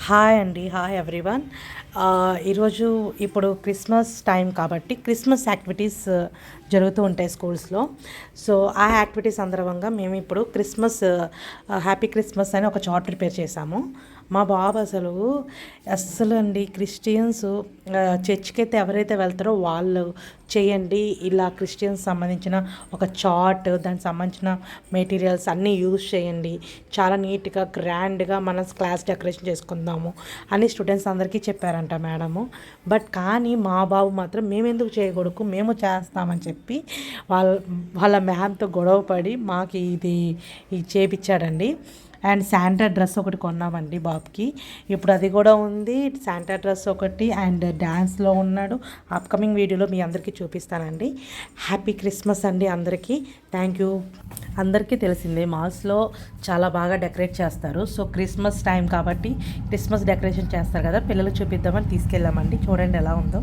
Hi అండి. Hi everyone. ఈరోజు ఇప్పుడు క్రిస్మస్ టైం కాబట్టి క్రిస్మస్ యాక్టివిటీస్ జరుగుతూ ఉంటాయి స్కూల్స్లో. సో ఆ యాక్టివిటీస్ సందర్భంగా మేము ఇప్పుడు హ్యాపీ క్రిస్మస్ అని ఒక చార్ట్ ప్రిపేర్ చేశాము. మా బాబు అస్సలు అండి క్రిస్టియన్స్ చర్చ్కి అయితే ఎవరైతే వెళ్తారో వాళ్ళు చేయండి ఇలా క్రిస్టియన్స్ సంబంధించిన ఒక చార్ట్, దానికి సంబంధించిన మెటీరియల్స్ అన్నీ యూజ్ చేయండి, చాలా నీట్గా గ్రాండ్గా మన క్లాస్ డెకరేషన్ చేసుకుందాము అని స్టూడెంట్స్ అందరికీ చెప్పారంట మేడము. కానీ మా బాబు మాత్రం మేమెందుకు చేయకూడదు, మేము చేస్తామని చెప్పి వాళ్ళ మ్యామ్తో గొడవ పడి మాకు ఇది చేపించాడండి. అండ్ శాంటా డ్రెస్ ఒకటి కొన్నామండి బాబుకి. ఇప్పుడు అది కూడా ఉంది, శాంటా డ్రెస్ ఒకటి, అండ్ డ్యాన్స్లో ఉన్నాడు. అప్కమింగ్ వీడియోలో మీ అందరికీ చూపిస్తానండి. హ్యాపీ క్రిస్మస్ అండి అందరికీ. Thank you. అందరికీ తెలిసిందే మాల్స్లో చాలా బాగా డెకరేట్ చేస్తారు. సో క్రిస్మస్ టైం కాబట్టి క్రిస్మస్ డెకరేషన్ చేస్తారు కదా, పిల్లలకు చూపిద్దామని తీసుకెళ్ళామండి. చూడండి ఎలా ఉందో.